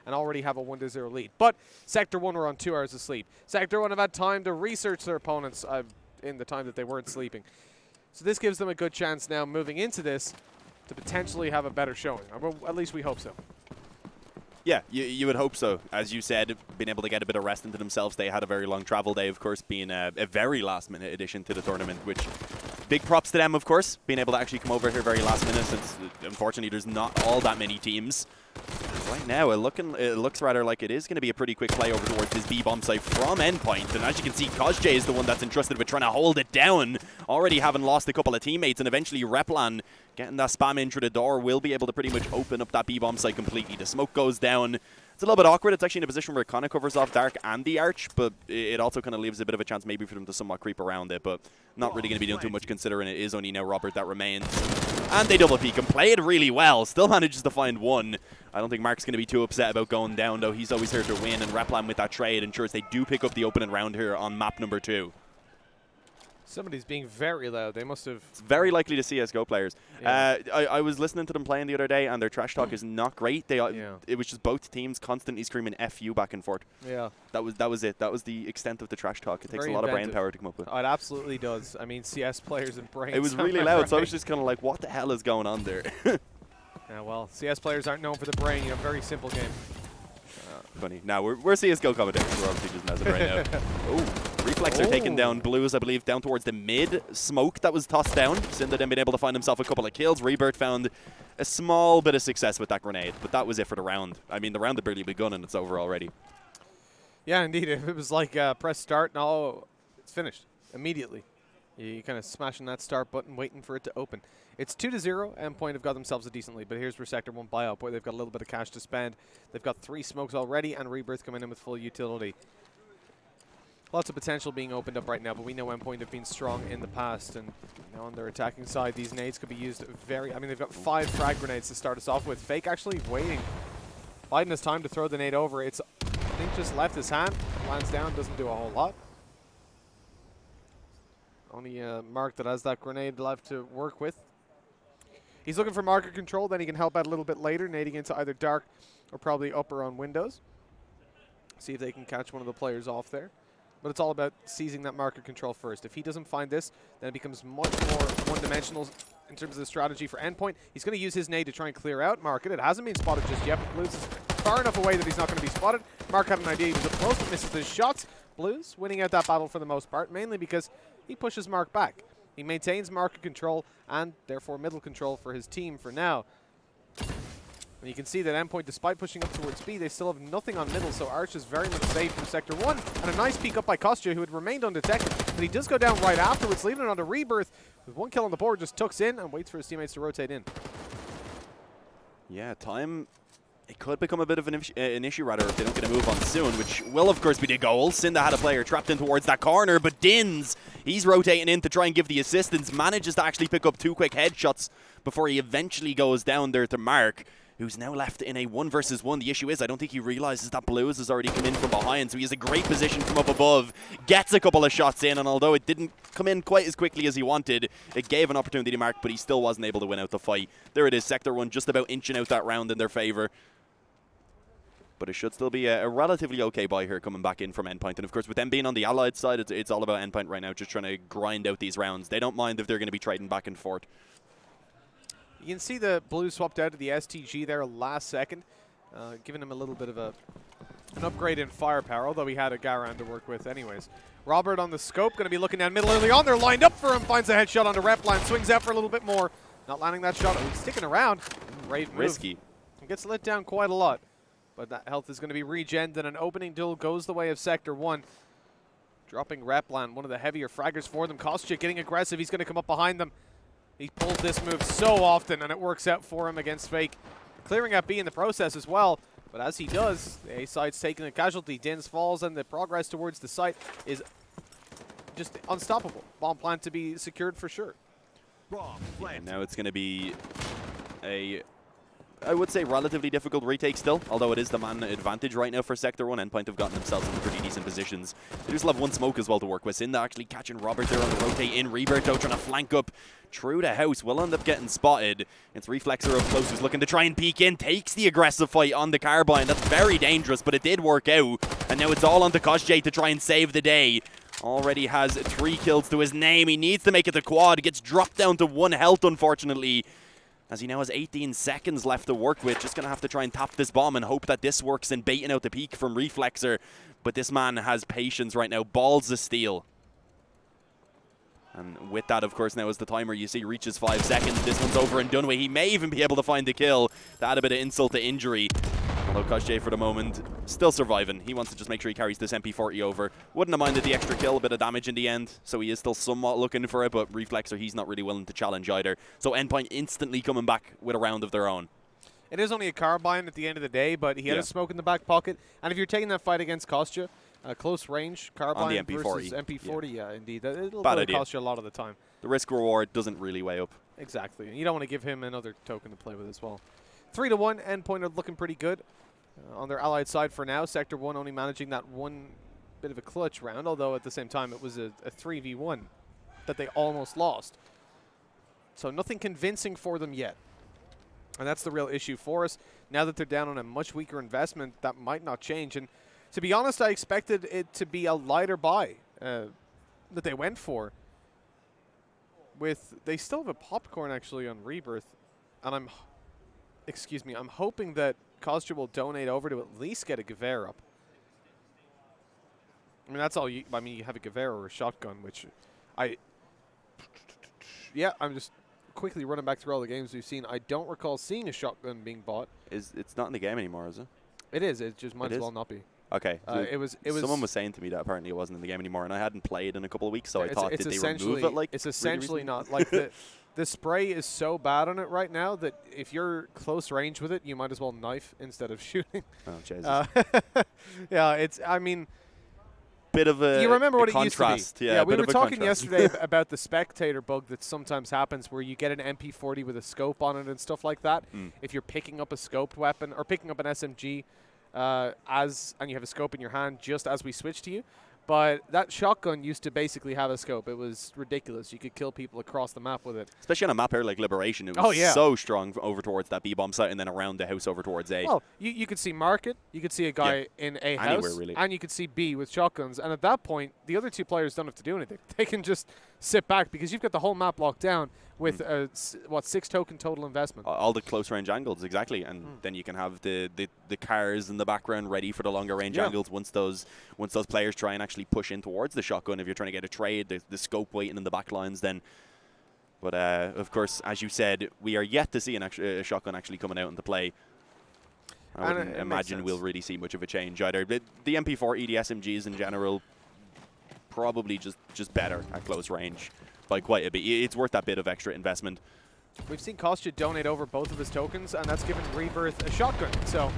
and already have a 1-0 lead. But Sector 1 were on 2 hours of sleep. Sector 1 have had time to research their opponents in the time that they weren't sleeping. So this gives them a good chance now moving into this to potentially have a better showing. Or at least we hope so. Yeah, you would hope so. As you said, being able to get a bit of rest into themselves. They had a very long travel day, of course, being a very last-minute addition to the tournament, which big props to them, of course, being able to actually come over here very last minute since, unfortunately, there's not all that many teams. Right now, it looks rather like it is going to be a pretty quick play over towards this B-bomb site from Endpoint. And as you can see, Kozje is the one that's entrusted with trying to hold it down, already having lost a couple of teammates, and eventually Replan getting that spam in through the door will be able to pretty much open up that B-bomb site completely. The smoke goes down. It's a little bit awkward. It's actually in a position where it kind of covers off Dark and the Arch, but it also kind of leaves a bit of a chance maybe for them to somewhat creep around it, but not really going to be doing too much considering it is only now Robert that remains. And they double peek and play it really well. Still manages to find one. I don't think Mark's going to be too upset about going down, though. He's always here to win, and Replan with that trade ensures they do pick up the opening round here on map number 2. Somebody's being very loud. They must have... It's very likely to CSGO players. Yeah. I was listening to them playing the other day, and their trash talk is not great. It was just both teams constantly screaming "F you" back and forth. Yeah. That was it. That was the extent of the trash talk. It takes Very a lot of brain inventive. power to come up with. Oh, it absolutely does. I mean, CS players and brains. It was really loud, so I was just kind of like, what the hell is going on there? Yeah, well, CS players aren't known for the brain. You know, very simple game. Funny. Now, we're CSGO commentators. We're obviously just messing right now. Oh, Reflex are taking down Blues, I believe, down towards the mid. Smoke that was tossed down. Cinda then been able to find himself a couple of kills. Rebirth found a small bit of success with that grenade, but that was it for the round. I mean, the round had barely begun, and it's over already. Yeah, indeed. It was like press start, and it's finished immediately. You kind of smashing that start button, waiting for it to open. It's 2-0. Endpoint have got themselves a decent lead, but here's where Sector 1 buyout. Boy, they've got a little bit of cash to spend. They've got 3 smokes already, and Rebirth coming in with full utility. Lots of potential being opened up right now, but we know Endpoint have been strong in the past, and now on their attacking side, these nades could be used very... I mean, they've got 5 frag grenades to start us off with. Fake actually waiting. Biden has time to throw the nade over. It's, I think, just left his hand. Lands down, doesn't do a whole lot. Only Mark that has that grenade left to work with. He's looking for market control, then he can help out a little bit later, nading into either Dark or probably upper on Windows. See if they can catch one of the players off there. But it's all about seizing that market control first. If he doesn't find this, then it becomes much more one-dimensional in terms of the strategy for Endpoint. He's going to use his nade to try and clear out Market. It hasn't been spotted just yet, but Blues is far enough away that he's not going to be spotted. Mark had an idea. He was up close, but misses his shots. Blues winning out that battle for the most part, mainly because he pushes Mark back. He maintains market control and therefore middle control for his team for now. And you can see that Endpoint, despite pushing up towards B, they still have nothing on middle, so Arch is very much safe from Sector 1. And a nice peek up by Kozje, who had remained undetected. But he does go down right afterwards, leaving it on to Rebirth. With 1 kill on the board, just tucks in and waits for his teammates to rotate in. Yeah, time... It could become a bit of an issue, rather, if they don't get a move on soon, which will, of course, be the goal. Cinda had a player trapped in towards that corner, but Dins, he's rotating in to try and give the assistance, manages to actually pick up 2 quick headshots before he eventually goes down there to Mark, who's now left in a 1 versus 1. The issue is, I don't think he realizes that Blues has already come in from behind, so he has a great position from up above, gets a couple of shots in, and although it didn't come in quite as quickly as he wanted, it gave an opportunity to Mark, but he still wasn't able to win out the fight. There it is, Sector 1 just about inching out that round in their favor. But it should still be a relatively okay buy here coming back in from Endpoint. And of course, with them being on the Allied side, it's all about Endpoint right now, just trying to grind out these rounds. They don't mind if they're going to be trading back and forth. You can see the Blues swapped out to the STG there last second, giving him a little bit of an upgrade in firepower, although he had a Garan to work with anyways. Robert on the scope, going to be looking down middle early on. They're lined up for him, finds a headshot onto Replan, swings out for a little bit more. Not landing that shot. Oh, he's sticking around. Brave move. Risky. He gets let down quite a lot. But that health is going to be regened, and an opening duel goes the way of Sector 1. Dropping Replan, one of the heavier fraggers for them. Kozje getting aggressive. He's going to come up behind them. He pulled this move so often, and it works out for him against Fake. Clearing out B in the process as well. But as he does, the A side's taking a casualty. Dins falls, and the progress towards the site is just unstoppable. Bomb plant to be secured for sure. And now it's going to be a I would say, relatively difficult retake still, although it is the man advantage right now for Sector 1. Endpoint have gotten themselves into pretty decent positions. They just have one smoke as well to work with. Sinda actually catching Robert there on the rotate in. Rebirth, though, trying to flank up through the house. Will end up getting spotted. It's Reflexer up close who's looking to try and peek in. Takes the aggressive fight on the carbine. That's very dangerous, but it did work out. And now it's all on to Kosjay to try and save the day. Already has 3 kills to his name. He needs to make it the quad. Gets dropped down to 1 health, unfortunately, as he now has 18 seconds left to work with. Just going to have to try and tap this bomb and hope that this works in baiting out the peak from Reflexer. But this man has patience right now. Balls of steel. And with that, of course, now as the timer you see reaches 5 seconds, this one's over and done with. He may even be able to find the kill to add a bit of insult to injury. Although Kosjay, for the moment, still surviving. He wants to just make sure he carries this MP40 over. Wouldn't have minded the extra kill, a bit of damage in the end. So he is still somewhat looking for it, but Reflexer, he's not really willing to challenge either. So Endpoint instantly coming back with a round of their own. It is only a carbine at the end of the day, but he had a smoke in the back pocket. And if you're taking that fight against Kostya, close range carbine on the MP40. versus MP40, yeah indeed. It'll Bad really idea. cost you a lot of the time. The risk-reward doesn't really weigh up. Exactly. And you don't want to give him another token to play with as well. 3-1, Endpoint are looking pretty good. On their allied side for now, Sector 1 only managing that one bit of a clutch round, although at the same time it was a 3v1 that they almost lost. So nothing convincing for them yet. And that's the real issue for us. Now that they're down on a much weaker investment, that might not change. And to be honest, I expected it to be a lighter buy that they went for. They still have a popcorn actually on Rebirth. And I'm hoping that Kosjay will donate over to at least get a Gewehr up. I mean, that's all you have a Gewehr or a shotgun, which I'm just quickly running back through all the games we've seen. I don't recall seeing a shotgun being bought. It's not in the game anymore, is it? It is. It just might as well not be. Okay. It was. Someone was saying to me that apparently it wasn't in the game anymore, and I hadn't played in a couple of weeks, so I thought, it's did they remove it? Like, it's essentially not. Like the spray is so bad on it right now that if you're close range with it, you might as well knife instead of shooting. Oh Jesus. Yeah, it's. I mean, bit of a. You remember what it contrast. used to be? Yeah, we were talking contrast. yesterday about the spectator bug that sometimes happens, where you get an MP40 with a scope on it and stuff like that. If you're picking up a scoped weapon or picking up an SMG, and you have a scope in your hand just as we switch to you. But that shotgun used to basically have a scope. It was ridiculous. You could kill people across the map with it. Especially on a map here like Liberation. It was so strong over towards that B-bomb site and then around the house over towards A. Well, you could see Market. You could see a guy in A house. Anywhere, really. And you could see B with shotguns. And at that point, the other 2 players don't have to do anything. They can just sit back because you've got the whole map locked down with, 6 token total investment. All the close range angles, exactly. And then you can have the cars in the background ready for the longer range angles once those players try and actually push in towards the shotgun. If you're trying to get a trade, the scope waiting in the back lines then. But of course, as you said, we are yet to see a shotgun actually coming out into play. I wouldn't imagine we'll really see much of a change either. The MP4 ED SMGs in general, probably just better at close range by quite a bit. It's worth that bit of extra investment. We've seen Kosjay donate over both of his tokens, and that's given Rebirth a shotgun. So,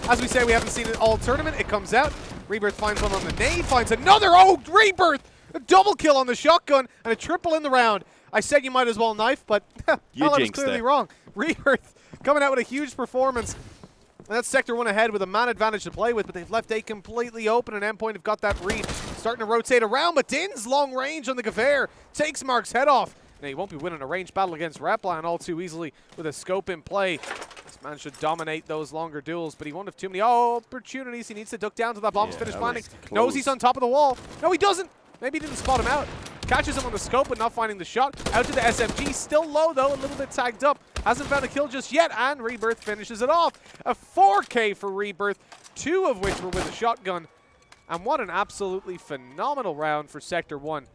as we say, we haven't seen it all tournament. It comes out. Rebirth finds one on the nade, finds another. Oh, Rebirth! A double kill on the shotgun and a triple in the round. I said you might as well knife, but I was clearly wrong. Rebirth coming out with a huge performance. And that's Sector 1 ahead with a man advantage to play with, but they've left A completely open, and Endpoint have got that read. Starting to rotate around, but Din's long range on the Gewehr takes Mark's head off. Now, he won't be winning a range battle against Repline all too easily with a scope in play. This man should dominate those longer duels, but he won't have too many opportunities. He needs to duck down to that bomb's finished landing. Knows he's on top of the wall. No, he doesn't. Maybe he didn't spot him out. Catches him on the scope, but not finding the shot. Out to the SMG. Still low, though. A little bit tagged up. Hasn't found a kill just yet, and Rebirth finishes it off. A 4K for Rebirth, 2 of which were with a shotgun. And what an absolutely phenomenal round for Sector 1,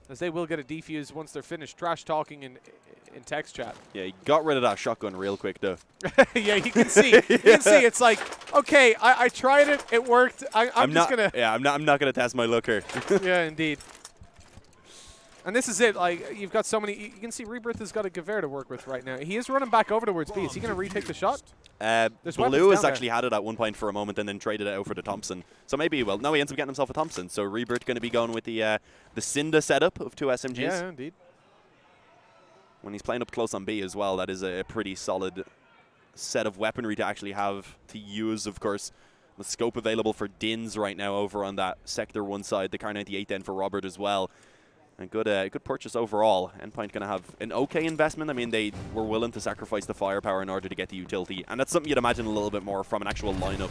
as they will get a defuse once they're finished trash talking in text chat. Yeah, he got rid of that shotgun real quick, though. Yeah, you can see. You can see. It's like, okay, I tried it. It worked. I'm just gonna. Yeah, I'm not gonna test my luck here. Yeah, indeed. And this is it. Like, you've got so many. You can see Rebirth has got a Gewehr to work with right now. He is running back over towards B. Is he going to retake the shot? Blue has actually had it at one point for a moment and then traded it out for the Thompson. So maybe, well, now he ends up getting himself a Thompson. So Rebirth going to be going with the Sinda setup of 2 SMGs. Yeah, indeed. When he's playing up close on B as well, that is a pretty solid set of weaponry to actually have to use, of course. The scope available for Dins right now over on that Sector 1 side. The Car 98 then for Robert as well. And good purchase overall. Endpoint going to have an okay investment. I mean, they were willing to sacrifice the firepower in order to get the utility. And that's something you'd imagine a little bit more from an actual lineup.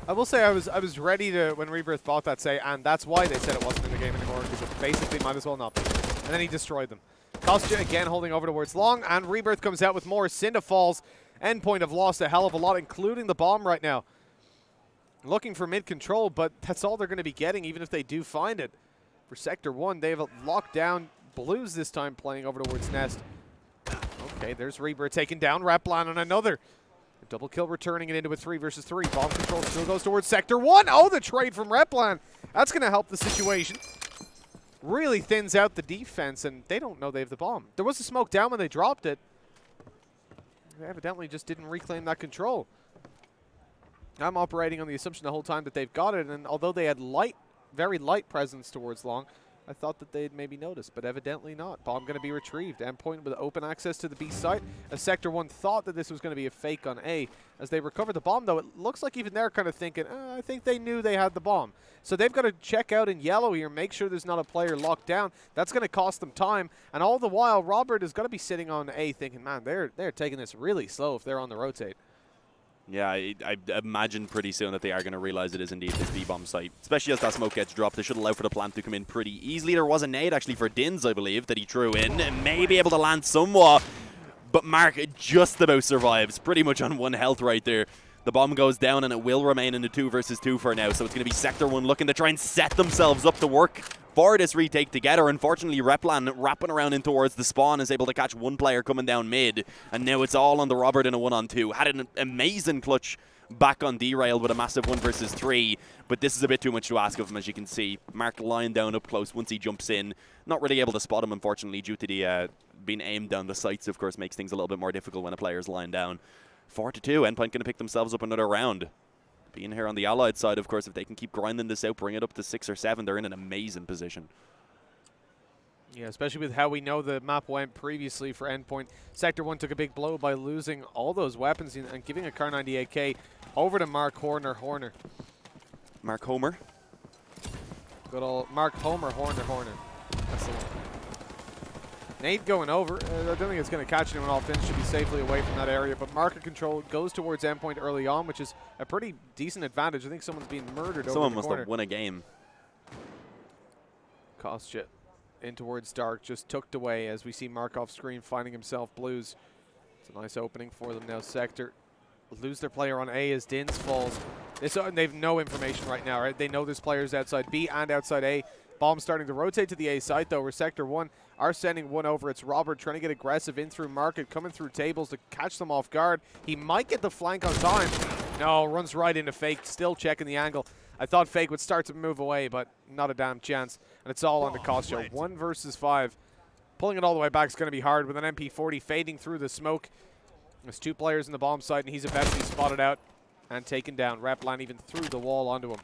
I will say I was ready to, when Rebirth bought that, say, and that's why they said it wasn't in the game anymore, because it basically might as well not be. And then he destroyed them. Kostya again holding over towards Long, and Rebirth comes out with more. Cinda falls. Endpoint have lost a hell of a lot, including the bomb right now. Looking for mid-control, but that's all they're going to be getting, even if they do find it. For Sector 1, they have locked down Blues this time, playing over towards Nest. Okay, there's Rebirth taking down Replan on another. A double kill, returning it into a 3 versus 3. Bomb control still goes towards Sector 1. Oh, the trade from Replan. That's going to help the situation. Really thins out the defense, and they don't know they have the bomb. There was a smoke down when they dropped it. They evidently just didn't reclaim that control. I'm operating on the assumption the whole time that they've got it, and although they had very light presence towards Long, I thought that they'd maybe notice, but evidently not. Bomb going to be retrieved. Endpoint with open access to the B site. As Sector 1 thought that this was going to be a fake on A. As they recover the bomb, though, it looks like even they're kind of thinking, I think they knew they had the bomb. So they've got to check out in yellow here, make sure there's not a player locked down. That's going to cost them time. And all the while, Robert is going to be sitting on A thinking, man, they're taking this really slow if they're on the rotate. Yeah, I imagine pretty soon that they are going to realize it is indeed this B-bomb site. Especially as that smoke gets dropped. They should allow for the plant to come in pretty easily. There was a nade actually for Dins, I believe, that he threw in. And may be able to land somewhat. But Mark just about survives. Pretty much on 1 health right there. The bomb goes down and it will remain in the 2 versus 2 for now. So it's going to be Sector 1 looking to try and set themselves up to work for this retake together. Unfortunately, Replan wrapping around in towards the spawn is able to catch 1 player coming down mid. And now it's all on the Robert in a 1-on-2. Had an amazing clutch back on derailed with a massive 1 versus 3. But this is a bit too much to ask of him, as you can see. Mark lying down up close once he jumps in. Not really able to spot him, unfortunately, due to the being aimed down the sights, of course, makes things a little bit more difficult when a player's lying down. 4-2. Endpoint going to pick themselves up another round. Being here on the Allied side, of course, if they can keep grinding this out, bring it up to 6 or 7, they're in an amazing position. Yeah, especially with how we know the map went previously for Endpoint. Sector 1 took a big blow by losing all those weapons and giving a Car 98K over to Mark Horner. Mark Homer. Good old Mark Horner. That's the one. Nate going over. I don't think it's going to catch anyone off. Should be safely away from that area. But market control goes towards Endpoint early on, which is a pretty decent advantage. I think someone's being murdered over the corner. Someone must have won a game. Kostya in towards Dark, just tucked away as we see Mark off screen finding himself Blues. It's a nice opening for them now. Sector lose their player on A as Dins falls. They have no information right now, right? They know there's players outside B and outside A. Bomb starting to rotate to the A site, though, where Sector 1 are sending 1 over. It's Robert trying to get aggressive in through market, coming through tables to catch them off guard. He might get the flank on time. No, runs right into Fake, still checking the angle. I thought Fake would start to move away, but not a damn chance. And it's all on to Kostya. 1 versus 5. Pulling it all the way back is going to be hard with an MP40 fading through the smoke. There's 2 players in the bomb site, and he's eventually spotted out and taken down. Replan even threw the wall onto him.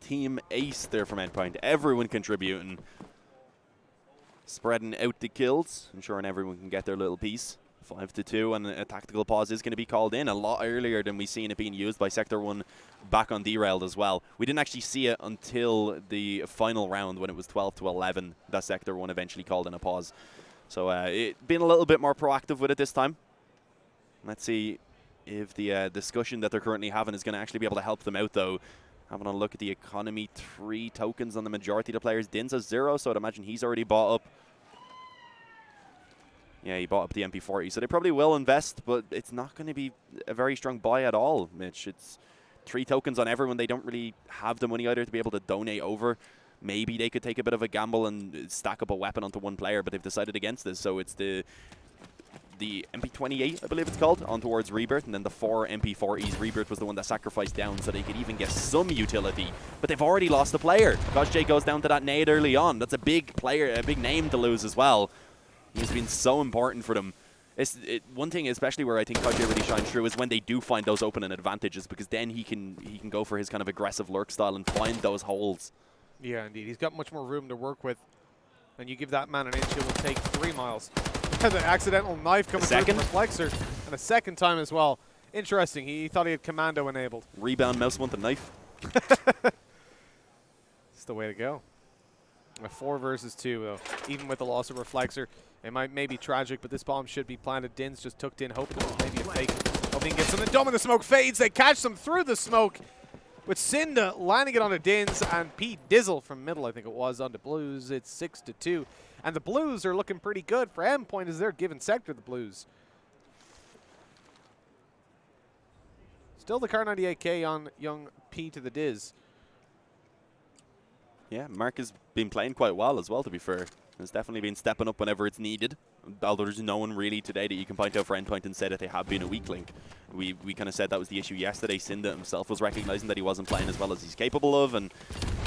Team ace there from Endpoint. Everyone contributing. Spreading out the kills, ensuring everyone can get their little piece. 5-2, and a tactical pause is going to be called in a lot earlier than we've seen it being used by Sector 1 back on derailed as well. We didn't actually see it until the final round when it was 12-11 that Sector 1 eventually called in a pause. So it been a little bit more proactive with it this time. Let's see if the discussion that they're currently having is going to actually be able to help them out, though. Having a look at the economy, 3 tokens on the majority of the players. Dins has 0, so I'd imagine he's already bought up. Yeah, he bought up the MP40, so they probably will invest, but it's not going to be a very strong buy at all, Mitch. It's 3 tokens on everyone. They don't really have the money either to be able to donate over. Maybe they could take a bit of a gamble and stack up a weapon onto 1 player, but they've decided against this, so it's the MP28, I believe it's called, on towards Rebirth, and then the 4 MP40s. Rebirth was the one that sacrificed down so they could even get some utility, but they've already lost a player. Kostya goes down to that nade early on. That's a big player, a big name to lose as well. He's been so important for them. One thing, especially where I think Kostya really shines through, is when they do find those opening advantages, because then he can go for his kind of aggressive lurk style and find those holes. Yeah, indeed. He's got much more room to work with. And you give that man an inch, he will take 3 miles. The accidental knife coming through from Reflexer. And a second time as well. Interesting. He thought he had commando enabled. Rebound, mouse want the knife. It's the way to go. A 4 versus 2, though. Even with the loss of Reflexor, it may be tragic, but this bomb should be planted. Din's just tucked in, hoping it was maybe a fake. Hoping he gets something. Dome, and the smoke fades. They catch them through the smoke, with Cinda landing it onto Dins, and Pete Dizzle from middle, I think it was, onto Blues. It's 6-2. And the Blues are looking pretty good for Endpoint as they're giving sector the Blues. Still the Car 98K on young P to the Diz. Yeah, Mark has been playing quite well as well, to be fair. Has definitely been stepping up whenever it's needed. Although there's no one really today that you can point out for Endpoint and say that they have been a weak link. We kind of said that was the issue yesterday. Cinda himself was recognizing that he wasn't playing as well as he's capable of, and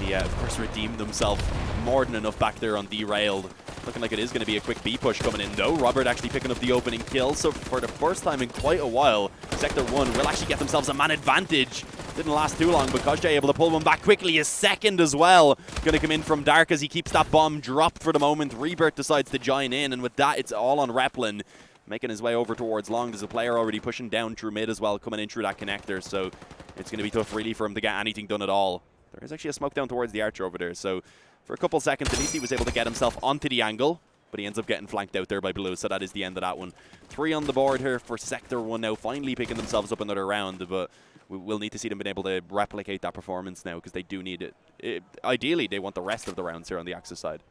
he, of course, redeemed himself more than enough back there on Derailed. Looking like it is going to be a quick B push coming in, though. Robert actually picking up the opening kill, so for the first time in quite a while, Sector 1 will actually get themselves a man advantage. Didn't last too long, but Kosjay able to pull one back quickly. A second as well. Going to come in from Dark as he keeps that bomb dropped for the moment. Rebirth decides to join in, and with that, it's all on Replin. Making his way over towards Long. There's a player already pushing down through mid as well, coming in through that connector, so it's going to be tough really for him to get anything done at all. There is actually a smoke down towards the Archer over there, so for a couple seconds at least he was able to get himself onto the angle, but he ends up getting flanked out there by Blue, so that is the end of that one. 3 on the board here for Sector 1 now, finally picking themselves up another round, but we'll need to see them being able to replicate that performance now, because they do need it. Ideally, they want the rest of the rounds here on the Axis side.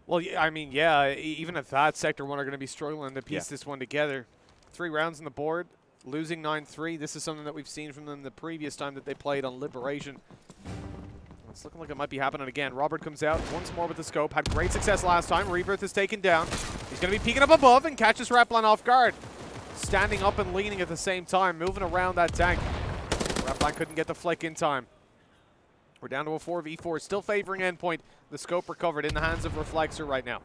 Well, I mean, yeah, even at that, Sector 1 are going to be struggling to piece this one together. 3 rounds on the board, losing 9-3. This is something that we've seen from them the previous time that they played on Liberation. It's looking like it might be happening again. Robert comes out once more with the scope. Had great success last time. Rebirth is taken down. He's going to be peeking up above and catches Raplan off guard. Standing up and leaning at the same time, moving around that tank. Raplan couldn't get the flick in time. We're down to a 4v4, still favoring Endpoint. The scope recovered in the hands of Reflexor right now.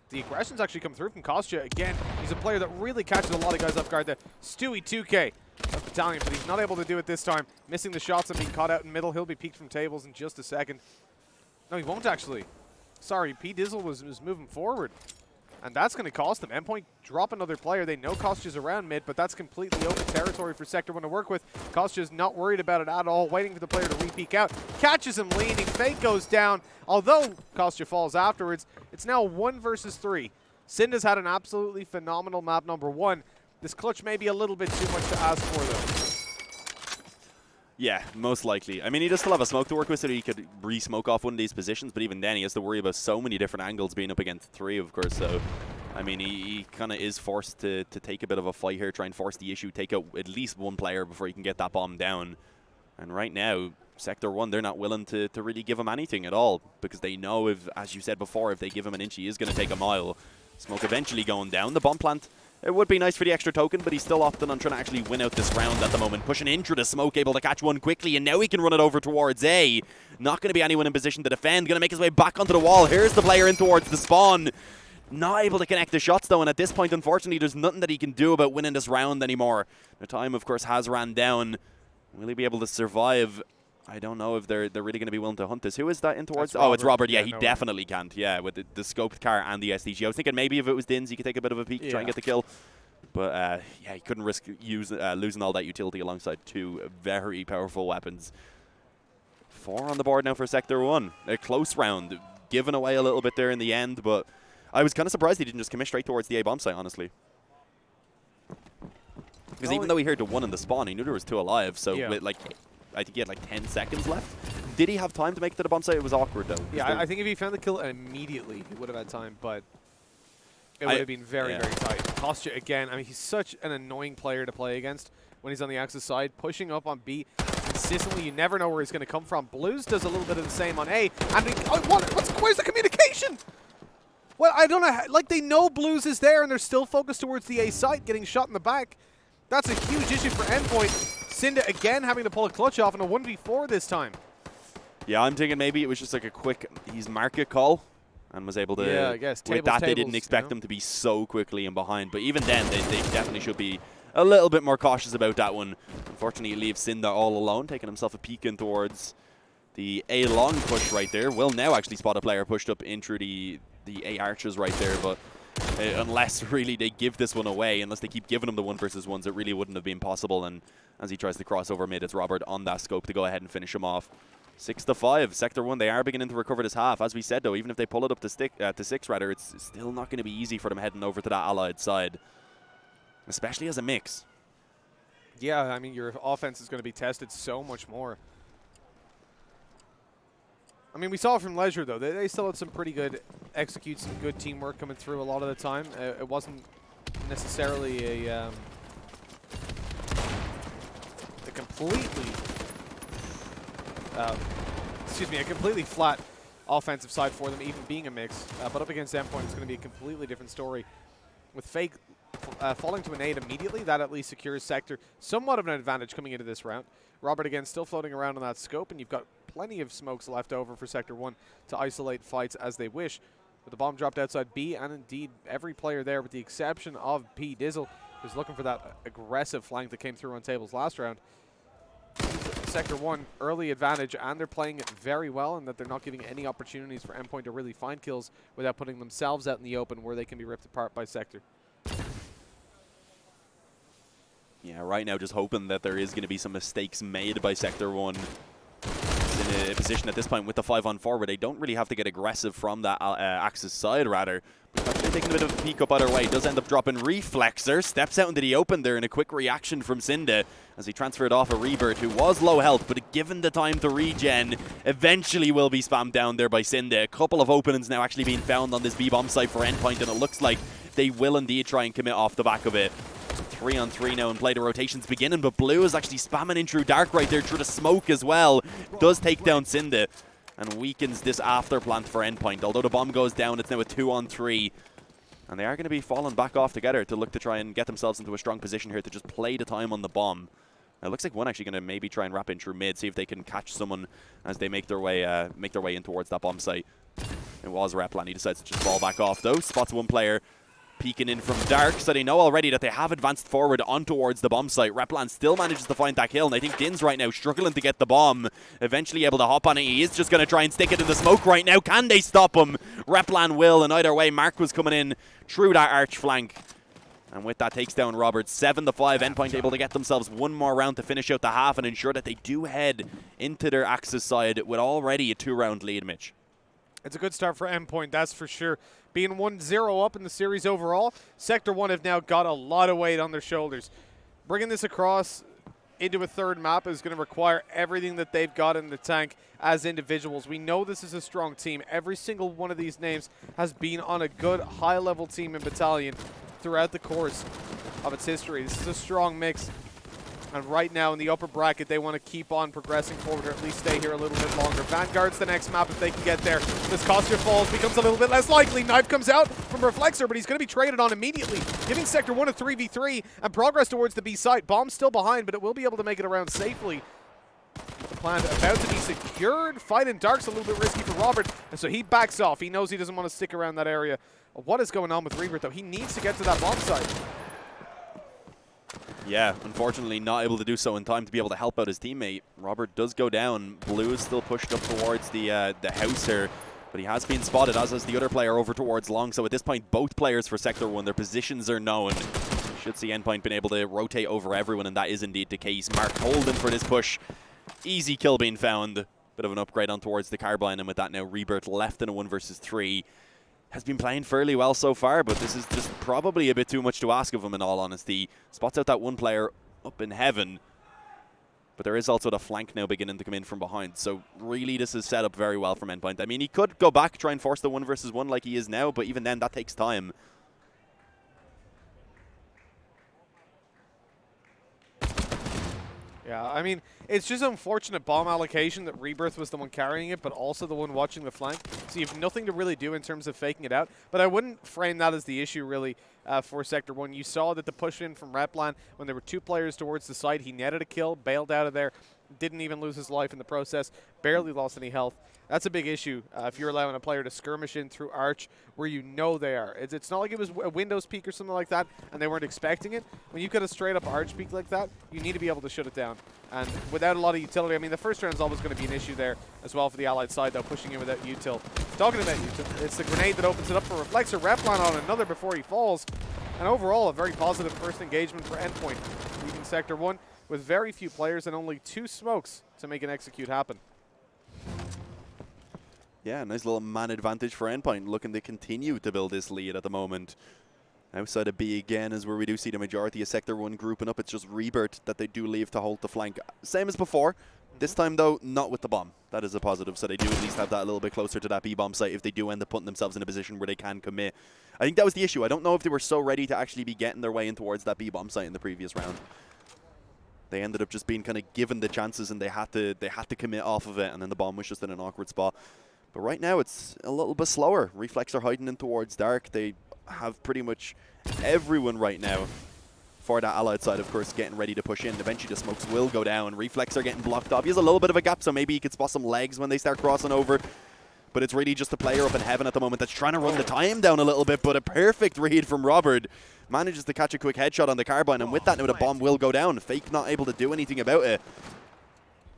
The aggression's actually come through from Kostya. Again, he's a player that really catches a lot of guys off guard. The Stewie 2K of Battalion, but he's not able to do it this time. Missing the shots and being caught out in middle. He'll be peeked from tables in just a second. No, he won't actually. Sorry, P. Dizzle was moving forward. And that's going to cost them. Endpoint drop another player. They know Kostya's around mid, but that's completely open territory for Sector 1 to work with. Kostya's not worried about it at all, waiting for the player to re-peek out. Catches him leaning. Fake goes down. Although Kostya falls afterwards, it's now 1 versus 3. Cinda's had an absolutely phenomenal map number 1. This clutch may be a little bit too much to ask for, though. Yeah, most likely. I mean, he does still have a smoke to work with, so he could re-smoke off one of these positions, but even then he has to worry about so many different angles being up against 3, of course, so I mean, he kind of is forced to take a bit of a fight here, try and force the issue, take out at least one player before he can get that bomb down. And right now, Sector 1, they're not willing to really give him anything at all, because they know, if, as you said before, if they give him an inch, he is going to take a mile. Smoke eventually going down. The bomb plant, it would be nice for the extra token, but he's still opting on trying to actually win out this round at the moment. Pushing in through the smoke, able to catch one quickly, and now he can run it over towards A. Not going to be anyone in position to defend. Going to make his way back onto the wall. Here's the player in towards the spawn. Not able to connect the shots, though, and at this point, unfortunately, there's nothing that he can do about winning this round anymore. The time, of course, has ran down. Will he be able to survive? I don't know if they're really going to be willing to hunt this. Who is that in towards? Oh, it's Robert. Yeah, he definitely can't. Yeah, with the scoped car and the SDG. I was thinking maybe if it was Dins, he could take a bit of a peek, try and get the kill. But, yeah, he couldn't risk losing all that utility alongside 2 very powerful weapons. 4 on the board now for Sector 1. A close round, given away a little bit there in the end, but I was kind of surprised he didn't just commit straight towards the A bomb site, honestly. Because even though he heard the 1 in the spawn, he knew there was 2 alive, so with, like, I think he had like 10 seconds left. Did he have time to make it to the bomb site? It was awkward, though. Yeah, I think if he found the kill immediately, he would have had time, but it would have been very, very tight. Kostya, again, I mean, he's such an annoying player to play against when he's on the Axis side. Pushing up on B consistently, you never know where he's going to come from. Blues does a little bit of the same on A. And where's the communication? Well, I don't know. Like, they know Blues is there, and they're still focused towards the A site, getting shot in the back. That's a huge issue for Endpoint. Cinda again having to pull a clutch off in a 1v4 this time. Yeah, I'm thinking maybe it was just like a quick market call and was able to. Yeah, I guess. With that, they didn't expect them to be so quickly in behind. But even then, they definitely should be a little bit more cautious about that one. Unfortunately, it leaves Cinda all alone, taking himself a peek in towards the A long push right there. Will now actually spot a player pushed up in through the A archers right there, but Unless really they give this one away, unless they keep giving him the 1v1s, it really wouldn't have been possible. And as he tries to cross over mid, it's Robert on that scope to go ahead and finish him off. 6-5, Sector 1, they are beginning to recover this half. As we said though, even if they pull it up to 6 rather, it's still not going to be easy for them heading over to that allied side. Especially as a mix. Yeah, I mean, your offense is going to be tested so much more. I mean, we saw it from Leisure, though. They still had some pretty good executes, some good teamwork coming through a lot of the time. It wasn't necessarily a completely flat offensive side for them, even being a mix. But up against Endpoint, it's going to be a completely different story. With Fake falling to an 8 immediately, that at least secures Sector somewhat of an advantage coming into this round. Robert, again, still floating around on that scope, and you've got plenty of smokes left over for Sector 1 to isolate fights as they wish. But the bomb dropped outside B, and indeed every player there, with the exception of P. Dizzle, who's looking for that aggressive flank that came through on tables last round. Sector 1 early advantage, and they're playing it very well, and that they're not giving any opportunities for Endpoint to really find kills without putting themselves out in the open where they can be ripped apart by Sector. Yeah, right now just hoping that there is going to be some mistakes made by Sector 1. In a position at this point with the 5-on-4 where they don't really have to get aggressive from that Axis side, rather. But actually taking a bit of a peek up either way. Does end up dropping Reflexer. Steps out into the open there in a quick reaction from Cinda as he transferred off a Rebirth who was low health, but given the time to regen, eventually will be spammed down there by Cinda. A couple of openings now actually being found on this B-bomb site for Endpoint, and it looks like they will indeed try and commit off the back of it. 3-on-3 now and play the rotations beginning, but Blue is actually spamming in through Dark right there through the smoke as well. Does take down Cinda and weakens this after plant for Endpoint. Although the bomb goes down, it's now a 2-on-3. And they are going to be falling back off together to look to try and get themselves into a strong position here to just play the time on the bomb. It looks like one actually going to maybe try and wrap in through mid, see if they can catch someone as they make their way in towards that bomb site. It was Replan. He decides to just fall back off though. Spots one player peeking in from Dark, so they know already that they have advanced forward on towards the bomb site. Replan still manages to find that kill, and I think Din's right now struggling to get the bomb. Eventually able to hop on it. He is just going to try and stick it in the smoke right now. Can they stop him? Replan will, and either way, Mark was coming in through that arch flank. And with that, takes down Roberts. 7-5. Endpoint able to get themselves one more round to finish out the half and ensure that they do head into their Axis side with already a 2-round lead, Mitch. It's a good start for Endpoint, that's for sure. Being 1-0 up in the series overall, Sector 1 have now got a lot of weight on their shoulders. Bringing this across into a third map is going to require everything that they've got in the tank as individuals. We know this is a strong team. Every single one of these names has been on a good high-level team and battalion throughout the course of its history. This is a strong mix. And right now in the upper bracket, they want to keep on progressing forward, or at least stay here a little bit longer. Vanguard's the next map if they can get there. This Costa falls becomes a little bit less likely. Knife comes out from Reflexer, but he's going to be traded on immediately, giving Sector 1 a 3v3 and progress towards the B site. Bomb's still behind, but it will be able to make it around safely. The plant about to be secured. Fight in Dark's a little bit risky for Robert, and so he backs off. He knows he doesn't want to stick around that area. What is going on with Rebirth, though? He needs to get to that bomb site. Yeah, unfortunately not able to do so in time to be able to help out his teammate. Robert does go down. Blue is still pushed up towards the house here, but he has been spotted, as is the other player over towards Long. So at this point, both players for Sector 1, their positions are known. Should see Endpoint been able to rotate over everyone, and that is indeed the case. Mark holding for this push. Easy kill being found. Bit of an upgrade on towards the carbine, and with that now, Rebirth left in a 1v3. Has been playing fairly well so far, but this is just probably a bit too much to ask of him, in all honesty. Spots out that one player up in heaven, but there is also the flank now beginning to come in from behind. So really this is set up very well from Endpoint. I mean, he could go back, try and force the 1v1 like he is now, but even then, that takes time. Yeah, I mean, it's just unfortunate bomb allocation that Rebirth was the one carrying it, but also the one watching the flank. So you have nothing to really do in terms of faking it out. But I wouldn't frame that as the issue, really, for Sector 1. You saw that the push in from Replan, when there were two players towards the site, he netted a kill, bailed out of there Didn't even lose his life in the process. Barely lost any health. That's a big issue if you're allowing a player to skirmish in through Arch where you know they are. It's not like it was a Windows peak or something like that and they weren't expecting it. When you've got a straight up Arch peak like that, you need to be able to shut it down. And without a lot of utility, I mean, the first round is always going to be an issue there as well for the Allied side, though, pushing in without util. Talking about util, it's the grenade that opens it up for Reflexor. Replan on another before he falls. And overall, a very positive first engagement for Endpoint, leaving Sector 1 with very few players and only 2 smokes to make an execute happen. Yeah, nice little man advantage for Endpoint, looking to continue to build this lead at the moment. Outside of B again is where we do see the majority of Sector 1 grouping up. It's just Rebirth that they do leave to hold the flank. Same as before. This time, though, not with the bomb. That is a positive, so they do at least have that a little bit closer to that B-bomb site if they do end up putting themselves in a position where they can commit. I think that was the issue. I don't know if they were so ready to actually be getting their way in towards that B-bomb site in the previous round. They ended up just being kind of given the chances and they had to commit off of it, and then the bomb was just in an awkward spot. But right now, it's a little bit slower. Reflex are hiding in towards Dark. They have pretty much everyone right now for that Allied side, of course, getting ready to push in. Eventually, the smokes will go down. Reflex are getting blocked off. He has a little bit of a gap, so maybe he could spot some legs when they start crossing over. But it's really just a player up in heaven at the moment that's trying to run the time down a little bit, but a perfect read from Robert. Manages to catch a quick headshot on the carbine, and with that now the bomb will go down. Fake not able to do anything about it.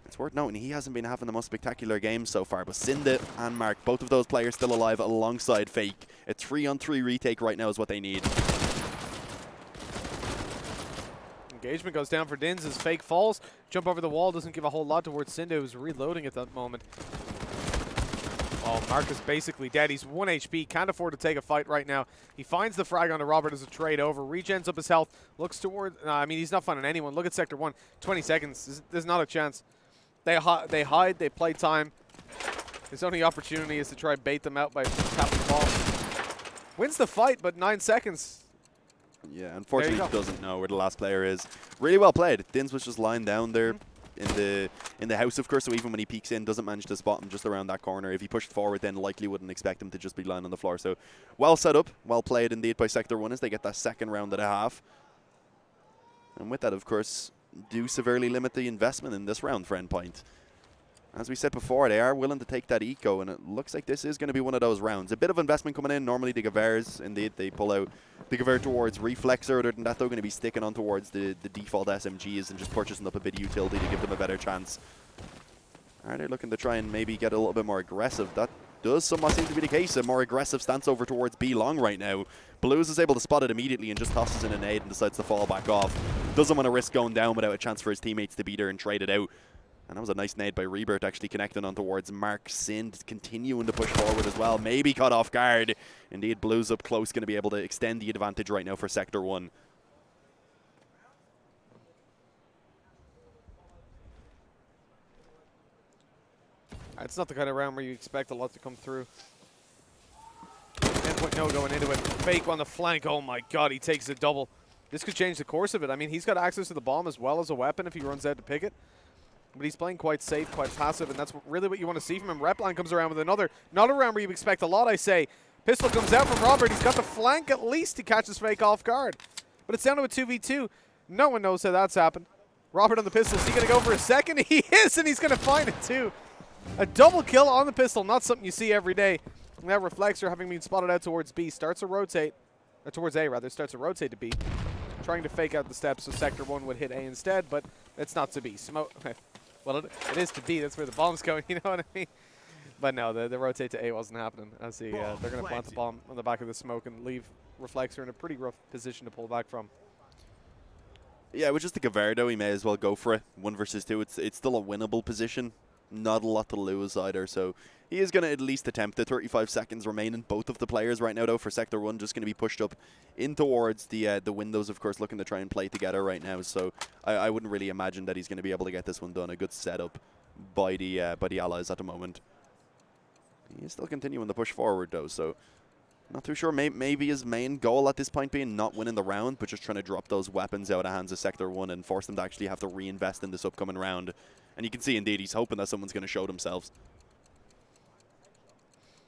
It's worth noting he hasn't been having the most spectacular game so far, but Synda and Mark, both of those players still alive alongside Fake. A 3-on-3 retake right now is what they need. Engagement goes down for Dins as Fake falls. Jump over the wall doesn't give a whole lot towards Synda, who's reloading at that moment. Oh, Mark is basically dead. He's 1 HP, can't afford to take a fight right now. He finds the frag onto Robert as a trade over, regens up his health, looks toward, I mean, he's not finding anyone. Look at Sector 1, 20 seconds. There's not a chance. They hide, they play time. His only opportunity is to try and bait them out by tapping the ball. Wins the fight, but 9 seconds. Yeah, unfortunately he doesn't know where the last player is. Really well played. Dins was just lying down there in the house, of course, so even when he peeks in, doesn't manage to spot him just around that corner. If he pushed forward, then likely wouldn't expect him to just be lying on the floor. So well set up, well played indeed by Sector 1 as they get that second round and a half. And with that, of course, do severely limit the investment in this round for Endpoint. As we said before, they are willing to take that eco, and it looks like this is going to be one of those rounds. A bit of investment coming in. Normally the Gavers, indeed, they pull out the Gaver towards Reflexor. Other than that, they're going to be sticking on towards the default SMGs and just purchasing up a bit of utility to give them a better chance. Are they looking to try and maybe get a little bit more aggressive? That does somewhat seem to be the case. A more aggressive stance over towards B long right now. Blues is able to spot it immediately and just tosses in a nade and decides to fall back off. Doesn't want to risk going down without a chance for his teammates to be there and trade it out. And that was a nice nade by Rebirth, actually connecting on towards Mark. Sind continuing to push forward as well. Maybe caught off guard. Indeed, Blues up close, going to be able to extend the advantage right now for Sector 1. It's not the kind of round where you expect a lot to come through. Endpoint no going into it. Fake on the flank. Oh my god, he takes a double. This could change the course of it. I mean, he's got access to the bomb as well as a weapon if he runs out to pick it. But he's playing quite safe, quite passive, and that's really what you want to see from him. Repline comes around with another. Not a round where you expect a lot, I say. Pistol comes out from Robert. He's got the flank at least. He catches Fake off guard. But it's down to a 2v2. No one knows how that's happened. Robert on the pistol. Is he going to go for a second? He is, and he's going to find it too. A double kill on the pistol. Not something you see every day. And that Reflexor, having been spotted out towards B, starts to rotate. Or towards A, rather. Starts to rotate to B. Trying to fake out the steps so Sector 1 would hit A instead, but it's not to be. Well, it is to B. That's where the bomb's going. You know what I mean? But no, the rotate to A wasn't happening. As they're going to plant the bomb on the back of the smoke and leave Reflexor in a pretty rough position to pull back from. Yeah, with just the Gaver, though, he may as well go for it. 1 versus 2. It's still a winnable position. Not a lot to lose either, so he is going to at least attempt it. 35 seconds remaining. Both of the players right now, though, for Sector 1 just going to be pushed up in towards the windows, of course, looking to try and play together right now. So I wouldn't really imagine that he's going to be able to get this one done. A good setup by the Allies at the moment. He is still continuing to push forward, though, so not too sure. Maybe his main goal at this point being not winning the round, but just trying to drop those weapons out of hands of Sector 1 and force them to actually have to reinvest in this upcoming round. And you can see, indeed, he's hoping that someone's going to show themselves.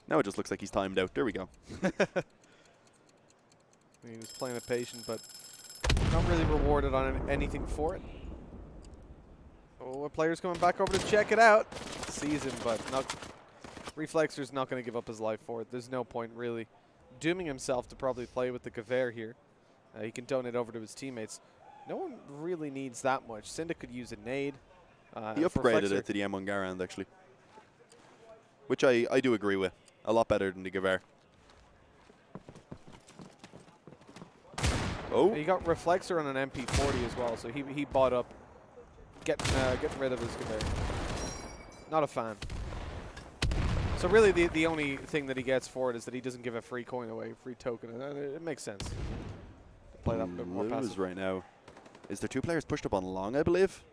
Now it just looks like he's timed out. There we go. He was playing it patient, but not really rewarded on anything for it. Oh, a player's coming back over to check it out. Sees him, but not. Reflexer's not going to give up his life for it. There's no point really dooming himself to probably play with the Gewehr here. He can donate over to his teammates. No one really needs that much. Cinda could use a nade. He upgraded it to the M1 Garand, actually. Which I do agree with. A lot better than the Gewehr. Oh. He got Reflexer on an MP40 as well, so he bought up getting rid of his Gewehr. Not a fan. So really the only thing that he gets for it is that he doesn't give a free coin away, free token. It makes sense to play that a bit more passive. Right now. Is there 2 players pushed up on long, I believe?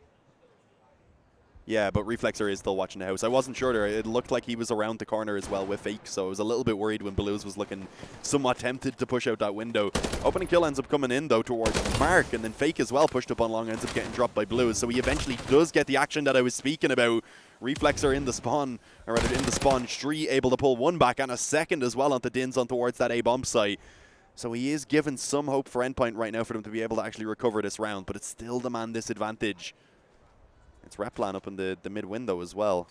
Yeah, but Reflexer is still watching the house. I wasn't sure there. It looked like he was around the corner as well with Fake, so I was a little bit worried when Blues was looking somewhat tempted to push out that window. Opening kill ends up coming in, though, towards Mark, and then Fake as well, pushed up on long, ends up getting dropped by Blues, so he eventually does get the action that I was speaking about. Reflexer in the spawn, or rather in the spawn tree, able to pull 1 back, and a second as well onto Dins on towards that A-bomb site. So he is given some hope for Endpoint right now for them to be able to actually recover this round, but it's still the man disadvantage. It's Replan up in the mid window as well.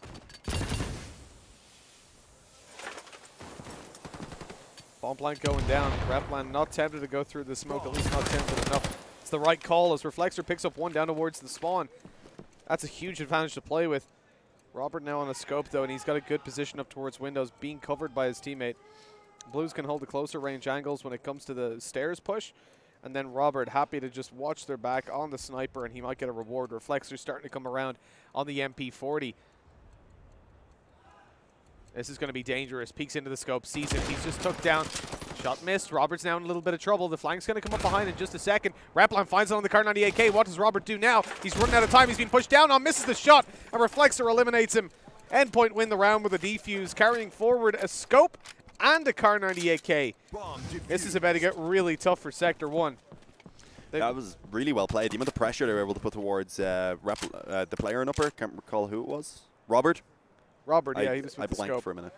Bomb plant going down. Replan not tempted to go through the smoke, at least not tempted enough. It's the right call as Reflexer picks up 1 down towards the spawn. That's a huge advantage to play with. Robert now on a scope though, and he's got a good position up towards windows, being covered by his teammate. Blues can hold the closer range angles when it comes to the stairs push. And then Robert happy to just watch their back on the sniper, and he might get a reward. Reflexer starting to come around on the MP40. This is going to be dangerous. Peeks into the scope, sees him. He's just took down. Shot missed. Robert's now in a little bit of trouble. The flank's going to come up behind in just a second. Replan finds it on the Kar 98K. What does Robert do now? He's running out of time. He's being pushed down on, misses the shot, and Reflexer eliminates him. Endpoint win the round with a defuse, carrying forward a scope and a Kar 98K. This is about to get really tough for Sector 1. That was really well played. The amount of pressure they were able to put towards the player in upper, can't recall who it was. Robert? Robert, yeah, he was with I the blanked scope for a minute.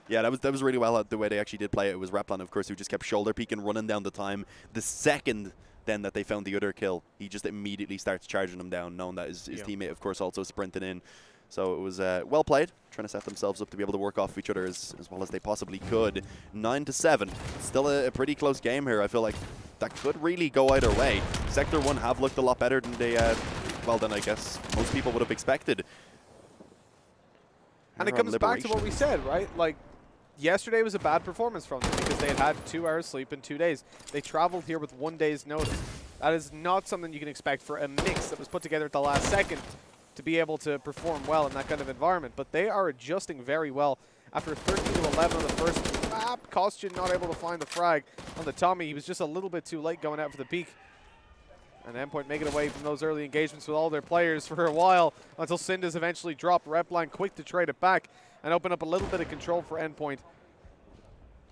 Yeah, that was really well the way they actually did play it. It was Replan, of course, who just kept shoulder peeking, running down the time. The second then that they found the other kill, he just immediately starts charging them down, knowing that his teammate, of course, also sprinted in. So it was well played, trying to set themselves up to be able to work off each other as well as they possibly could. 9-7. Still a pretty close game here. I feel like that could really go either way. Sector 1 have looked a lot better than they, well, than I guess most people would have expected. And it comes back to what we said, right? Like, yesterday was a bad performance from them because they had 2 hours sleep in 2 days. They traveled here with 1 day's notice. That is not something you can expect for a mix that was put together at the last second to be able to perform well in that kind of environment. But they are adjusting very well. After 13-11 on the first map, Costian not able to find the frag on the Tommy. He was just a little bit too late going out for the peak. And Endpoint making away from those early engagements with all their players for a while until Cinda's eventually dropped. Replan quick to trade it back and open up a little bit of control for Endpoint.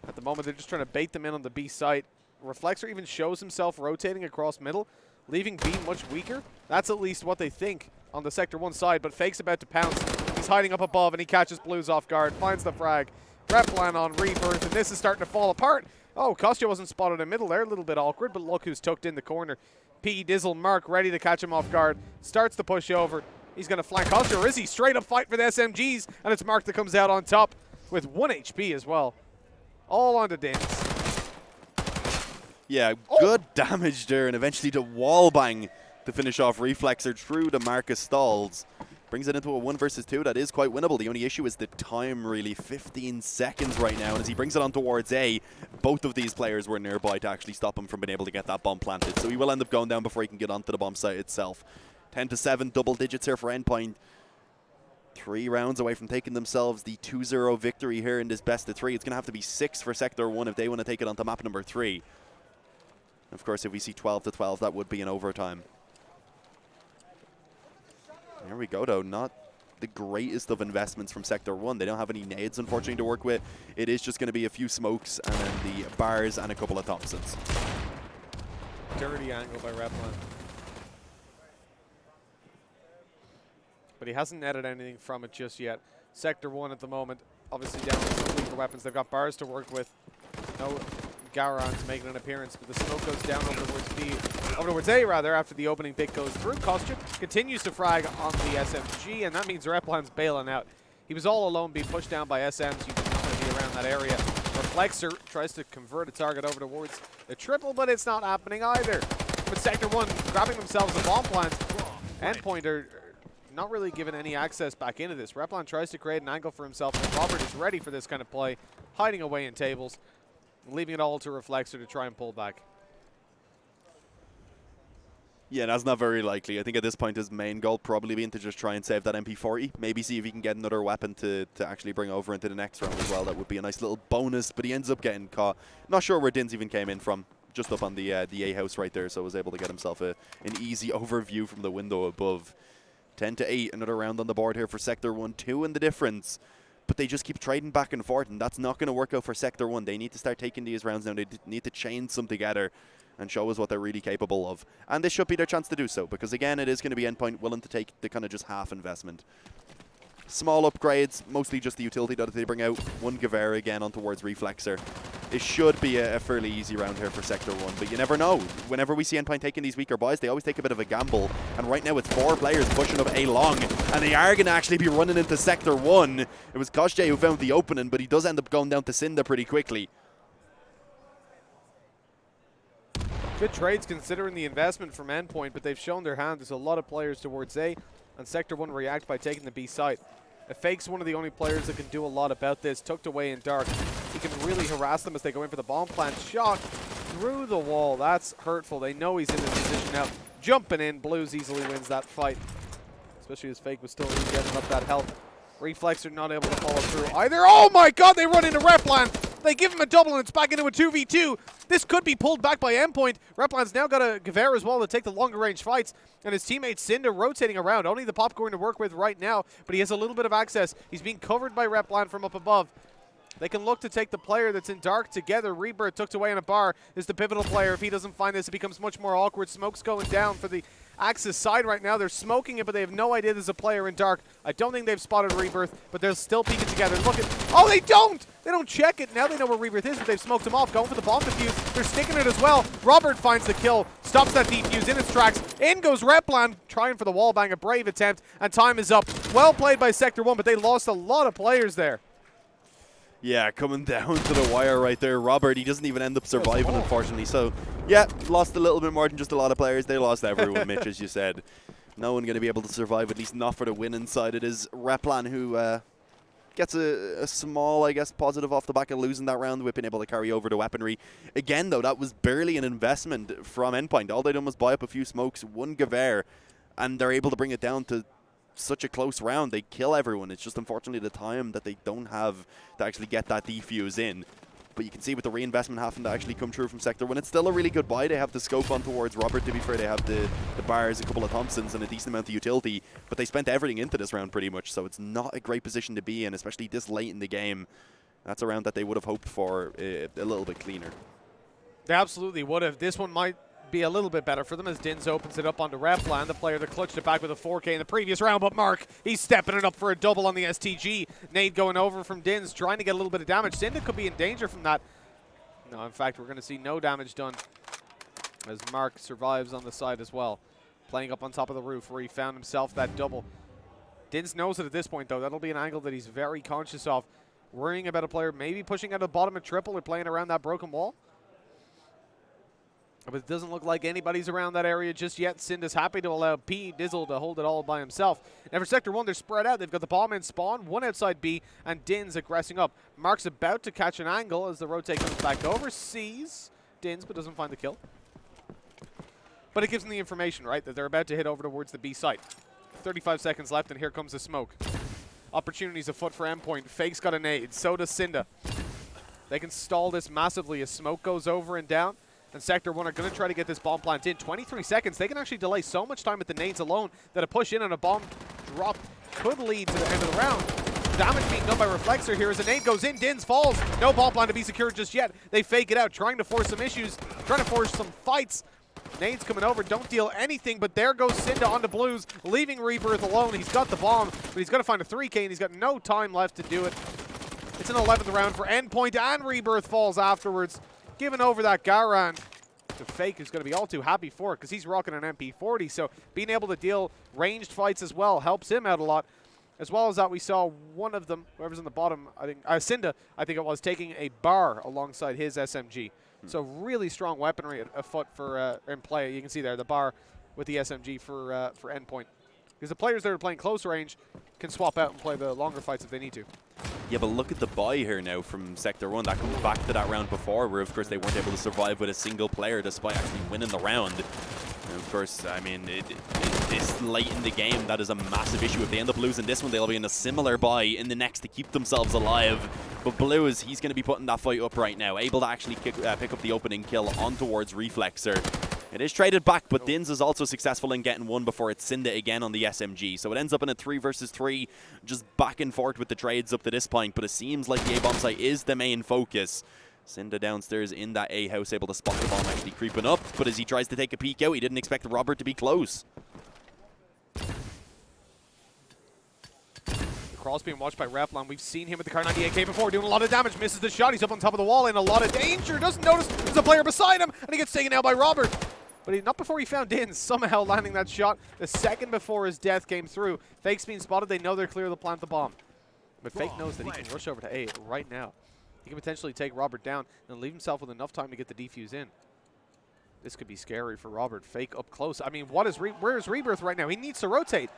At the moment, they're just trying to bait them in on the B site. Reflexer even shows himself rotating across middle, leaving B much weaker. That's at least what they think on the Sector 1 side, but Fake's about to pounce. He's hiding up above, and he catches Blues off guard, finds the frag. Replan on Rebirth, and this is starting to fall apart. Oh, Kostya wasn't spotted in middle there, a little bit awkward, but look who's tucked in the corner. P. Dizzle, Mark ready to catch him off guard. Starts the push over. He's going to flank Kostya, or is he? Straight up fight for the SMGs, and it's Mark that comes out on top with 1 HP as well. All onto Dins. Yeah, good damage there, and eventually the wall bang to finish off Reflexer through the Marcus stalls. Brings it into a 1 versus 2 that is quite winnable. The only issue is the time, really. 15 seconds right now, and as he brings it on towards A, both of these players were nearby to actually stop him from being able to get that bomb planted. So he will end up going down before he can get onto the bomb site itself. 10-7, double digits here for Endpoint. 3 rounds away from taking themselves the 2-0 victory here in this best of 3. It's going to have to be 6 for Sector 1 if they want to take it onto map number 3. Of course, if we see 12-12, that would be an overtime. There we go, though. Not the greatest of investments from Sector 1. They don't have any nades, unfortunately, to work with. It is just going to be a few smokes and then the bars and a couple of Thompsons. Dirty angle by Replan. But he hasn't netted anything from it just yet. Sector 1 at the moment, obviously down to some weaker weapons. They've got bars to work with. No Garons making an appearance, but the smoke goes down over towards B. over towards A, rather, after the opening pick goes through. Kostyuk continues to frag on the SMG, and that means Replan's bailing out. He was all alone, being pushed down by SMs. You did not want to be around that area. Reflexer tries to convert a target over towards the triple, but it's not happening either. But Sector 1 grabbing themselves a bomb plant. Endpoint are not really given any access back into this. Replan tries to create an angle for himself, and Robert is ready for this kind of play, hiding away in tables, leaving it all to Reflexer to try and pull back. Yeah, that's not very likely. I think at this point his main goal probably being to just try and save that MP40. Maybe see if he can get another weapon to actually bring over into the next round as well. That would be a nice little bonus, but he ends up getting caught. Not sure where Dins even came in from. Just up on the A house right there, so was able to get himself an easy overview from the window above. 10-8, another round on the board here for Sector 1. 2 in the difference. But they just keep trading back and forth, and that's not going to work out for Sector 1. They need to start taking these rounds now. They need to chain some together and show us what they're really capable of. And this should be their chance to do so, because again, it is going to be Endpoint willing to take the kind of just half investment. Small upgrades, mostly just the utility that they bring out. One Gewehr again on towards Reflexer. It should be a fairly easy round here for Sector 1, but you never know. Whenever we see Endpoint taking these weaker buys, they always take a bit of a gamble. And right now it's 4 players pushing up A long, and they are going to actually be running into Sector 1. It was Kostyuk who found the opening, but he does end up going down to Cinda pretty quickly. Good trades considering the investment from Endpoint, but they've shown their hand. There's a lot of players towards A, and Sector 1 react by taking the B site. Fake's one of the only players that can do a lot about this. Tucked away in dark, he can really harass them as they go in for the bomb plant. Shot through the wall. That's hurtful. They know he's in this position now. Jumping in, Blues easily wins that fight, especially as Fake was still getting up that health. Reflexer not able to follow through either. Oh my god, they run into Replan. They give him a double, and it's back into a 2v2. This could be pulled back by Endpoint. Replan's now got a Gewehr as well to take the longer range fights, and his teammate Cinda rotating around. Only the Popcorn to work with right now, but he has a little bit of access. He's being covered by Replan from up above. They can look to take the player that's in dark together. Rebirth tucked away in a bar is the pivotal player. If he doesn't find this, it becomes much more awkward. Smoke's going down for the Axis side right now. They're smoking it, but they have no idea there's a player in dark. I don't think they've spotted Rebirth, but they're still peeking together. Look at, oh, they don't! They don't check it. Now they know where Rebirth is, but they've smoked him off. Going for the bomb defuse. They're sticking it as well. Robert finds the kill, stops that defuse in its tracks. In goes Replan, trying for the wall bang, a brave attempt, and time is up. Well played by Sector 1, but they lost a lot of players there. Yeah, coming down to the wire right there. Robert, he doesn't even end up surviving, unfortunately. So, yeah, lost a little bit more than just a lot of players. They lost everyone, Mitch, as you said. No one going to be able to survive, at least not for the win inside. It is Replan who gets a small, I guess, positive off the back of losing that round. We've been able to carry over the weaponry. Again, though, that was barely an investment from Endpoint. All they done was buy up a few smokes, one Gewehr, and they're able to bring it down to such a close round. They kill everyone. It's just unfortunately the time that they don't have to actually get that defuse in. But you can see with the reinvestment having to actually come true from Sector 1, it's still a really good buy. They have the scope on towards Robert, to be fair. They have the bars, a couple of Thompsons, and a decent amount of utility. But they spent everything into this round pretty much, so it's not a great position to be in, especially this late in the game. That's a round that they would have hoped for a little bit cleaner. They absolutely would have. This one might be a little bit better for them as Dins opens it up onto Replan, the player that clutched it back with a 4K in the previous round. But Mark, he's stepping it up for a double on the STG. Nade going over from Dins, trying to get a little bit of damage. Cinda could be in danger from that. No, in fact, we're going to see no damage done as Mark survives on the side as well. Playing up on top of the roof where he found himself that double. Dins knows it at this point, though. That'll be an angle that he's very conscious of. Worrying about a player maybe pushing out of the bottom of triple or playing around that broken wall. But it doesn't look like anybody's around that area just yet. Cinda's happy to allow P Dizzle to hold it all by himself. And for Sector 1, they're spread out. They've got the bomb in spawn, one outside B, and Dins aggressing up. Mark's about to catch an angle as the rotate comes back over. Sees Dins, but doesn't find the kill. But it gives them the information, right, that they're about to hit over towards the B site. 35 seconds left, and here comes the smoke. Opportunities afoot for Endpoint. Fake's got a nade. So does Cinda. They can stall this massively as smoke goes over and down. And Sector 1 are going to try to get this bomb plant in. 23 seconds. They can actually delay so much time with the nades alone that a push in on a bomb drop could lead to the end of the round. Damage being done by Reflexer here as a nade goes in. Dins falls. No bomb plant to be secured just yet. They fake it out, trying to force some issues, trying to force some fights. Nades coming over, don't deal anything, but there goes Cinda onto Blues, leaving Rebirth alone. He's got the bomb, but he's got to find a 3K, and he's got no time left to do it. It's an 11th round for Endpoint, and Rebirth falls afterwards. Giving over that Garand. to Fake, who's going to be all too happy for it because he's rocking an MP40. So being able to deal ranged fights as well helps him out a lot. As well as that, we saw one of them, whoever's in the bottom, I think, Cinda, I think it was, taking a bar alongside his SMG. So really strong weaponry afoot for in play. You can see there the bar with the SMG for Endpoint. Because the players that are playing close range can swap out and play the longer fights if they need to. Yeah, but look at the buy here now from Sector 1. That comes back to that round before where, of course, they weren't able to survive with a single player despite actually winning the round. And of course, I mean, this late in the game, that is a massive issue. If they end up losing this one, they'll be in a similar buy in the next to keep themselves alive. But Blues, he's going to be putting that fight up right now, able to actually pick up the opening kill on towards Reflexer. It is traded back, but Dins is also successful in getting one before it's Cinda again on the SMG. So it ends up in a 3 versus 3, just back and forth with the trades up to this point. But it seems like the A-bomb site is the main focus. Cinda downstairs in that A house, able to spot the bomb actually creeping up. But as he tries to take a peek out, he didn't expect Robert to be close. Cross being watched by Reflon. We've seen him with the Kar98K before, doing a lot of damage. Misses the shot. He's up on top of the wall in a lot of danger. Doesn't notice there's a player beside him, and he gets taken out by Robert. But not before he found Dins, somehow landing that shot the second before his death came through. Fake's being spotted. They know they're clear to plant the bomb. But Fake knows that he can rush over to A right now. He can potentially take Robert down and leave himself with enough time to get the defuse in. This could be scary for Robert. Fake up close. I mean, where is Rebirth right now? He needs to rotate.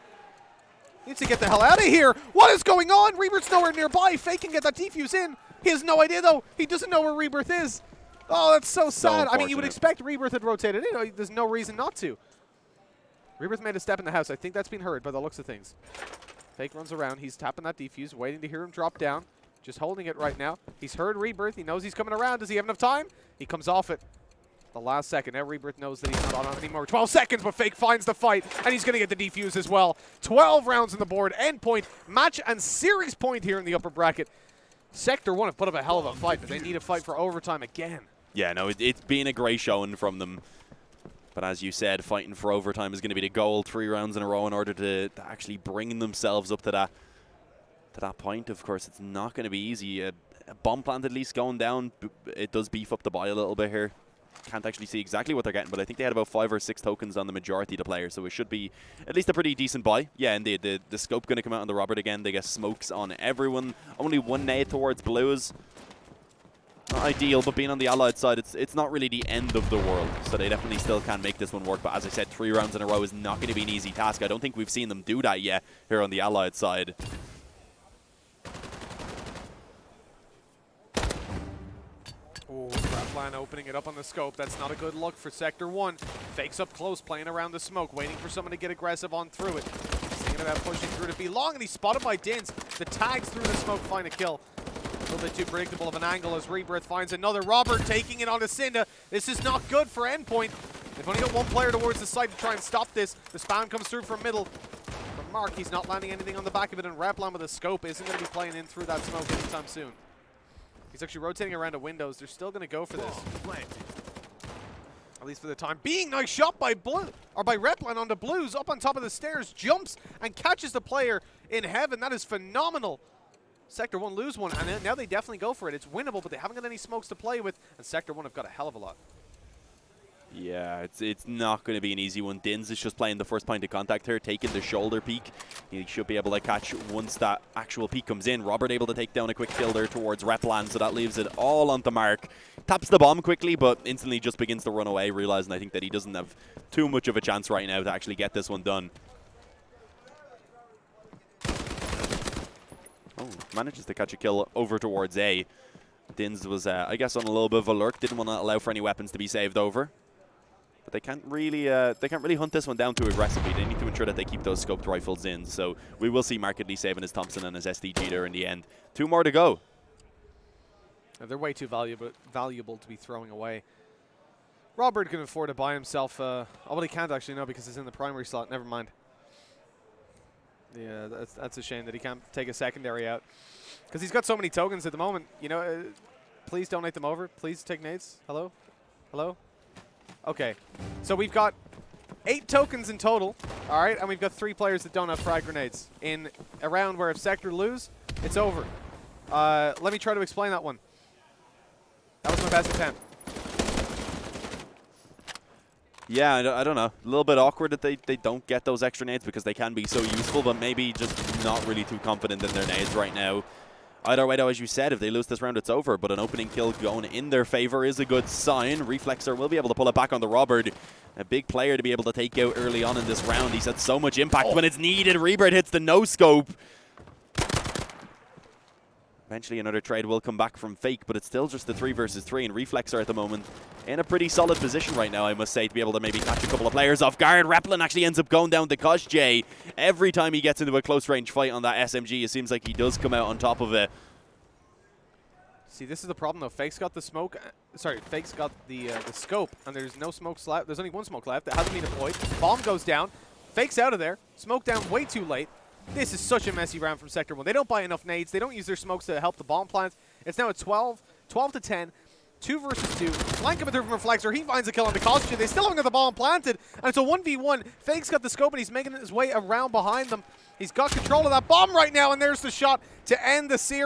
He needs to get the hell out of here. What is going on? Rebirth's nowhere nearby. Fake can get that defuse in. He has no idea, though. He doesn't know where Rebirth is. Oh, that's so sad. I mean, you would expect Rebirth had rotated in. There's no reason not to. Rebirth made a step in the house. I think that's been heard by the looks of things. Fake runs around. He's tapping that defuse, waiting to hear him drop down. Just holding it right now. He's heard Rebirth. He knows he's coming around. Does he have enough time? He comes off it. The last second. Now Rebirth knows that he's not on anymore. 12 seconds, but Fake finds the fight, and he's going to get the defuse as well. 12 rounds on the board. Endpoint, match and series point here in the upper bracket. Sector 1 have put up a hell of a fight, but they need a fight for overtime again. Yeah, no, it's been a great showing from them. But as you said, fighting for overtime is going to be the goal. 3 rounds in a row in order to actually bring themselves up to that point. Of course, it's not going to be easy. A bomb plant at least going down. It does beef up the buy a little bit here. Can't actually see exactly what they're getting, but I think they had about 5 or 6 tokens on the majority of the players, so it should be at least a pretty decent buy. Yeah, indeed. The scope going to come out on the Robert again. They get smokes on everyone. Only 1 nade towards Blues. Not ideal, but being on the Allied side, it's not really the end of the world, so they definitely still can make this one work. But as I said, 3 rounds in a row is not going to be an easy task. I don't think we've seen them do that yet here on the Allied side. Oh, Reflon opening it up on the scope. That's not a good look for Sector 1. Fakes up close, playing around the smoke, waiting for someone to get aggressive on through it. Thinking about pushing through to be long, and he's spotted by Dins. The tags through the smoke find a kill. A little bit too predictable of an angle as Rebirth finds another. Robert taking it onto Cinda. This is not good for Endpoint. They've only got 1 player towards the side to try and stop this. The spam comes through from middle. From Mark, he's not landing anything on the back of it, and Reflon with a scope isn't going to be playing in through that smoke anytime soon. He's actually rotating around to windows. They're still going to go for this. At least for the time being. Nice shot by Reflon onto Blues. Up on top of the stairs. Jumps and catches the player in heaven. That is phenomenal. Sector 1 lose one, and now they definitely go for it. It's winnable, but they haven't got any smokes to play with, and Sector 1 have got a hell of a lot. Yeah, it's not going to be an easy one. Dins is just playing the first point of contact here, taking the shoulder peek. He should be able to catch once that actual peek comes in. Robert able to take down a quick kill there towards Reflon, so that leaves it all onto Mark. Taps the bomb quickly, but instantly just begins to run away, realizing I think that he doesn't have too much of a chance right now to actually get this one done. Oh, manages to catch a kill over towards A. Dins was, I guess, on a little bit of a lurk. Didn't want to allow for any weapons to be saved over. But they can't really hunt this one down too aggressively. They need to ensure that they keep those scoped rifles in. So we will see markedly saving his Thompson and his SDG there in the end. 2 more to go. They're way too valuable to be throwing away. Robert can afford to buy himself. Oh, well, he can't actually, no, because he's in the primary slot. Never mind. Yeah, that's a shame that he can't take a secondary out. Because he's got so many tokens at the moment. You know, please donate them over. Please take nades. Hello? Hello? Okay. So we've got 8 tokens in total. All right, and we've got 3 players that don't have frag grenades. In a round where if Sector lose, it's over. Let me try to explain that one. That was my best attempt. Yeah, I don't know. A little bit awkward that they don't get those extra nades because they can be so useful, but maybe just not really too confident in their nades right now. Either way, though, as you said, if they lose this round, it's over. But an opening kill going in their favor is a good sign. Reflexer will be able to pull it back on the Robert. A big player to be able to take out early on in this round. He's had so much impact when it's needed. Rebirth hits the no-scope. Eventually another trade will come back from Fake, but it's still just the 3 versus 3, and Reflexer at the moment in a pretty solid position right now, I must say, to be able to maybe catch a couple of players off guard. Replin actually ends up going down the Koshjay. Every time he gets into a close-range fight on that SMG, it seems like he does come out on top of it. See, this is the problem, though. Fake's got the smoke. Sorry, Fake's got the scope, and there's no smokes left. There's only one smoke left that hasn't been deployed. Bomb goes down. Fake's out of there. Smoke down way too late. This is such a messy round from Sector 1. They don't buy enough nades. They don't use their smokes to help the bomb plant. It's now at 12 to 10. 2 versus 2. Flank coming through from Reflexer. He finds a kill on the Costume. They still haven't got the bomb planted. And it's a 1v1. Fake's got the scope, and he's making his way around behind them. He's got control of that bomb right now, and there's the shot to end the series.